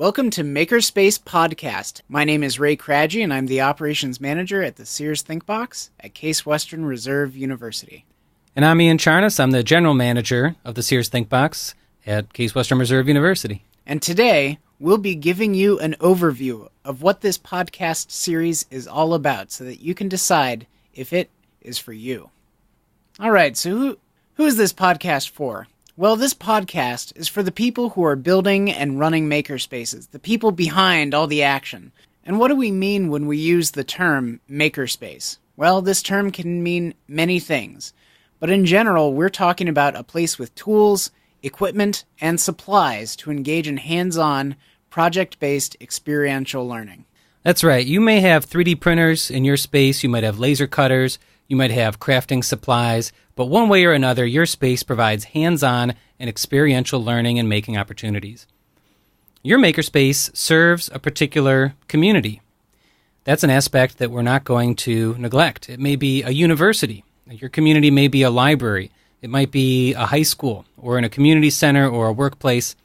Welcome to Makerspace Podcast. My name is Ray Craggy, and I'm the Operations Manager at the Sears ThinkBox at Case Western Reserve University. And I'm Ian Charnas. I'm the General Manager of the Sears ThinkBox at Case Western Reserve University. And today, we'll be giving you an overview of what this podcast series is all about so that you can decide if it is for you. All right, so who is this podcast for? Well, this podcast is for the people who are building and running makerspaces, the people behind all the action. And what do we mean when we use the term makerspace? Well, this term can mean many things, but in general, we're talking about a place with tools, equipment, and supplies to engage in hands-on, project-based experiential learning. That's right. You may have 3D printers in your space, you might have laser cutters, you might have crafting supplies, but one way or another, your space provides hands-on and experiential learning and making opportunities. Your makerspace serves a particular community. That's an aspect that we're not going to neglect. It may be a university. Your community may be a library. It might be a high school or in a community center or a workplace.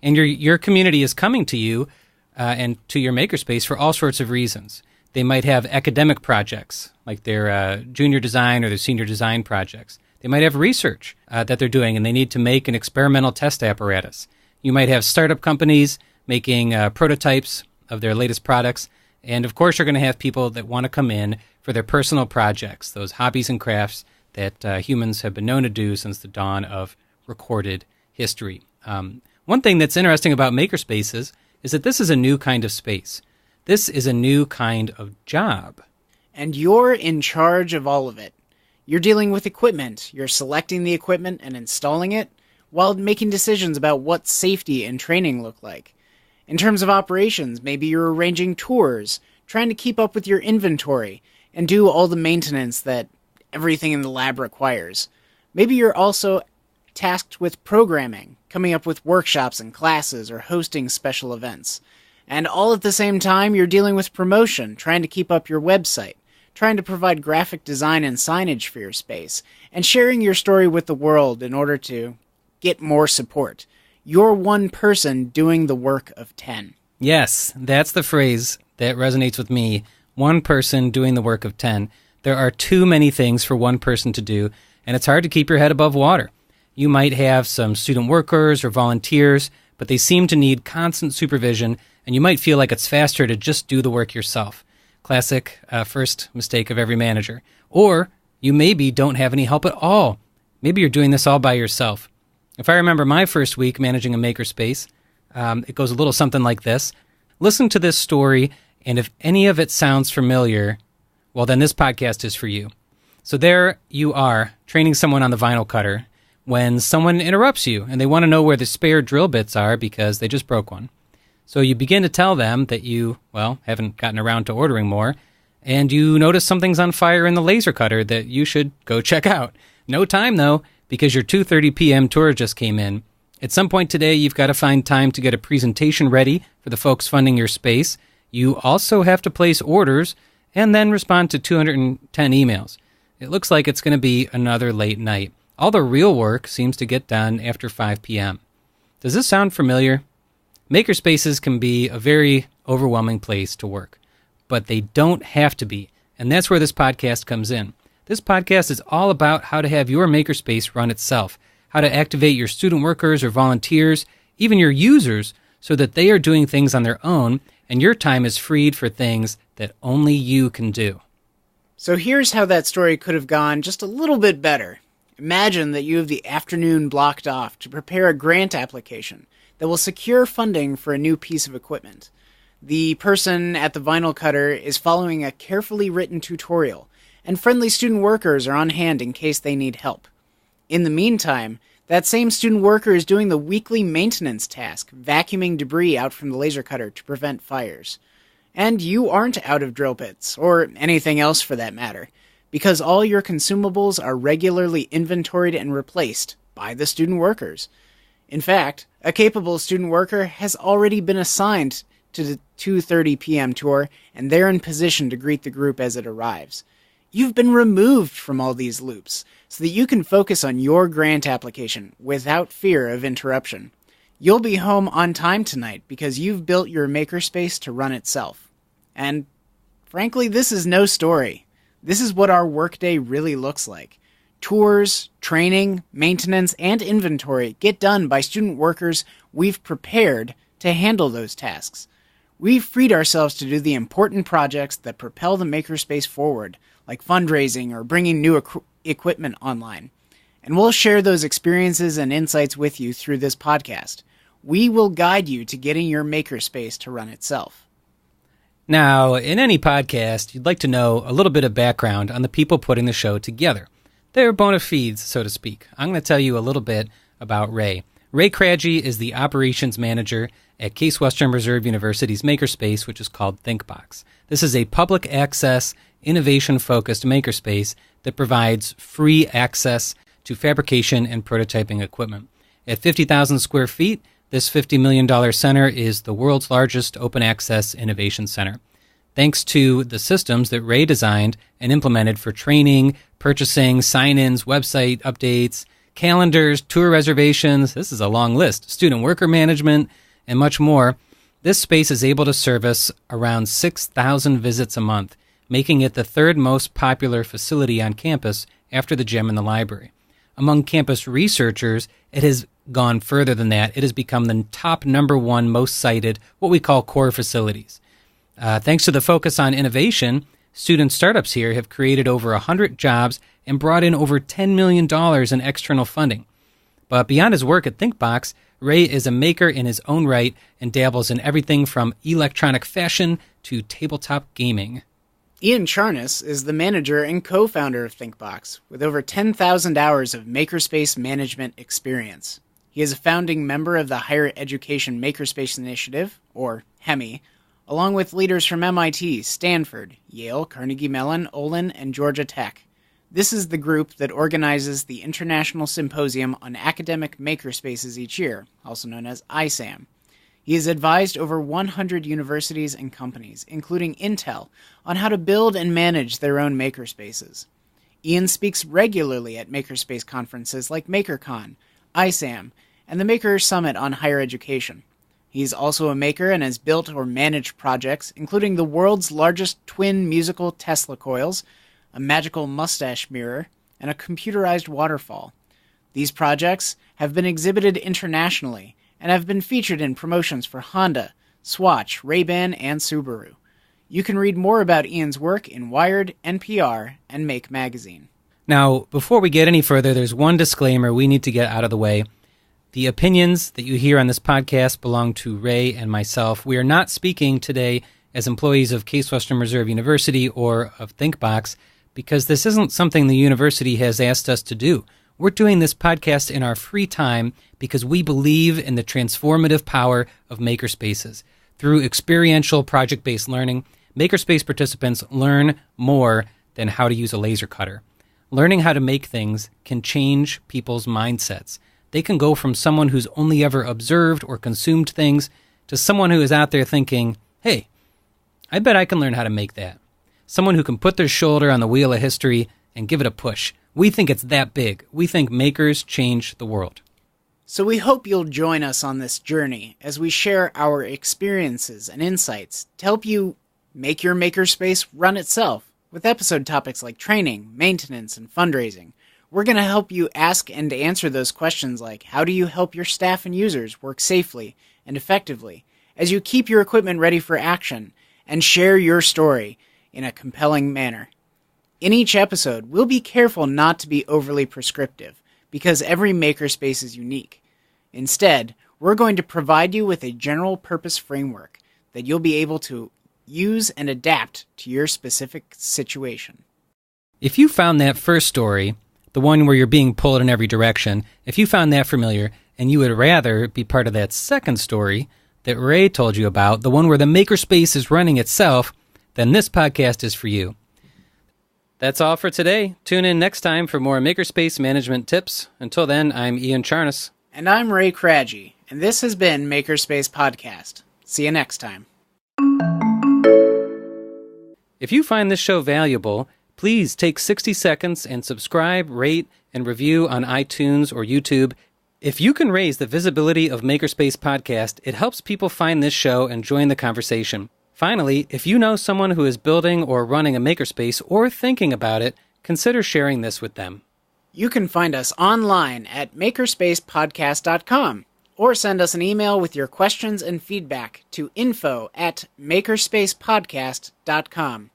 And your community is coming to you and to your makerspace for all sorts of reasons. They might have academic projects, like their junior design or their senior design projects. They might have research that they're doing, and they need to make an experimental test apparatus. You might have startup companies making prototypes of their latest products. And, of course, you're going to have people that want to come in for their personal projects, those hobbies and crafts that humans have been known to do since the dawn of recorded history. One thing that's interesting about makerspaces is that this is a new kind of space. This is a new kind of job. And you're in charge of all of it. You're dealing with equipment. You're selecting the equipment and installing it while making decisions about what safety and training look like. In terms of operations, maybe you're arranging tours, trying to keep up with your inventory, and do all the maintenance that everything in the lab requires. Maybe you're also tasked with programming, coming up with workshops and classes, or hosting special events. And all at the same time, you're dealing with promotion, trying to keep up your website, trying to provide graphic design and signage for your space, and sharing your story with the world in order to get more support. You're one person doing the work of 10. Yes, that's the phrase that resonates with me. One person doing the work of 10. There are too many things for one person to do, and it's hard to keep your head above water. You might have some student workers or volunteers, but they seem to need constant supervision, and you might feel like it's faster to just do the work yourself. Classic first mistake of every manager. Or you maybe don't have any help at all. Maybe you're doing this all by yourself. If I remember my first week managing a makerspace, it goes a little something like this. Listen to this story, and if any of it sounds familiar, well, then this podcast is for you. So there you are, training someone on the vinyl cutter, when someone interrupts you, and they want to know where the spare drill bits are because they just broke one. So you begin to tell them that you, haven't gotten around to ordering more, and you notice something's on fire in the laser cutter that you should go check out. No time, though, because your 2:30 p.m. tour just came in. At some point today, you've got to find time to get a presentation ready for the folks funding your space. You also have to place orders and then respond to 210 emails. It looks like it's going to be another late night. All the real work seems to get done after 5 p.m. Does this sound familiar? Makerspaces can be a very overwhelming place to work, but they don't have to be, and that's where this podcast comes in. This podcast is all about how to have your makerspace run itself, how to activate your student workers or volunteers, even your users, so that they are doing things on their own, and your time is freed for things that only you can do. So here's how that story could have gone just a little bit better. Imagine that you have the afternoon blocked off to prepare a grant application that will secure funding for a new piece of equipment. The person at the vinyl cutter is following a carefully written tutorial, and friendly student workers are on hand in case they need help. In the meantime, that same student worker is doing the weekly maintenance task, vacuuming debris out from the laser cutter to prevent fires. And you aren't out of drill bits, or anything else for that matter, because all your consumables are regularly inventoried and replaced by the student workers. In fact, a capable student worker has already been assigned to the 2:30 p.m. tour, and they're in position to greet the group as it arrives. You've been removed from all these loops so that you can focus on your grant application without fear of interruption. You'll be home on time tonight because you've built your makerspace to run itself. And frankly, this is no story. This is what our workday really looks like. Tours, training, maintenance, and inventory get done by student workers we've prepared to handle those tasks. We've freed ourselves to do the important projects that propel the makerspace forward, like fundraising or bringing new equipment online. And we'll share those experiences and insights with you through this podcast. We will guide you to getting your makerspace to run itself. Now, in any podcast, you'd like to know a little bit of background on the people putting the show together. They're bona fides, so to speak. I'm going to tell you a little bit about Ray. Ray Craggy is the operations manager at Case Western Reserve University's Makerspace, which is called ThinkBox. This is a public access, innovation-focused makerspace that provides free access to fabrication and prototyping equipment. At 50,000 square feet, this $50 million center is the world's largest open access innovation center. Thanks to the systems that Ray designed and implemented for training, purchasing, sign-ins, website updates, calendars, tour reservations, this is a long list, student worker management, and much more, this space is able to service around 6,000 visits a month, making it the third most popular facility on campus after the gym and the library. Among campus researchers, it has gone further than that. It has become the top #1 most cited, what we call core facilities. Thanks to the focus on innovation, student startups here have created over 100 jobs and brought in over $10 million in external funding. But beyond his work at ThinkBox, Ray is a maker in his own right and dabbles in everything from electronic fashion to tabletop gaming. Ian Charnas is the manager and co-founder of ThinkBox, with over 10,000 hours of makerspace management experience. He is a founding member of the Higher Education Makerspace Initiative, or HEMI, along with leaders from MIT, Stanford, Yale, Carnegie Mellon, Olin, and Georgia Tech. This is the group that organizes the International Symposium on Academic Makerspaces each year, also known as ISAM. He has advised over 100 universities and companies, including Intel, on how to build and manage their own makerspaces. Ian speaks regularly at makerspace conferences like MakerCon, ISAM, and the Maker Summit on Higher Education. He's also a maker and has built or managed projects, including the world's largest twin musical Tesla coils, a magical mustache mirror, and a computerized waterfall. These projects have been exhibited internationally and have been featured in promotions for Honda, Swatch, Ray-Ban, and Subaru. You can read more about Ian's work in Wired, NPR, and Make Magazine. Now, before we get any further, there's one disclaimer we need to get out of the way. The opinions that you hear on this podcast belong to Ray and myself. We are not speaking today as employees of Case Western Reserve University or of ThinkBox because this isn't something the university has asked us to do. We're doing this podcast in our free time because we believe in the transformative power of makerspaces. Through experiential project-based learning, makerspace participants learn more than how to use a laser cutter. Learning how to make things can change people's mindsets. They can go from someone who's only ever observed or consumed things to someone who is out there thinking, hey, I bet I can learn how to make that. Someone who can put their shoulder on the wheel of history and give it a push. We think it's that big. We think makers change the world. So we hope you'll join us on this journey as we share our experiences and insights to help you make your makerspace run itself with episode topics like training, maintenance, and fundraising. We're going to help you ask and answer those questions like, how do you help your staff and users work safely and effectively as you keep your equipment ready for action and share your story in a compelling manner. In each episode, we'll be careful not to be overly prescriptive because every makerspace is unique. Instead, we're going to provide you with a general purpose framework that you'll be able to use and adapt to your specific situation. If you found that first story, the one where you're being pulled in every direction, if you found that familiar and you would rather be part of that second story that Ray told you about, the one where the makerspace is running itself, then this podcast is for you. That's all for today. Tune in next time for more makerspace management tips. Until then, I'm Ian Charnas. And I'm Ray Craggy, and this has been Makerspace Podcast. See you next time. If you find this show valuable, please take 60 seconds and subscribe, rate, and review on iTunes or YouTube. If you can raise the visibility of Makerspace Podcast, it helps people find this show and join the conversation. Finally, if you know someone who is building or running a makerspace or thinking about it, consider sharing this with them. You can find us online at makerspacepodcast.com or send us an email with your questions and feedback to info@makerspacepodcast.com.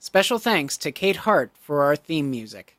Special thanks to Kate Hart for our theme music.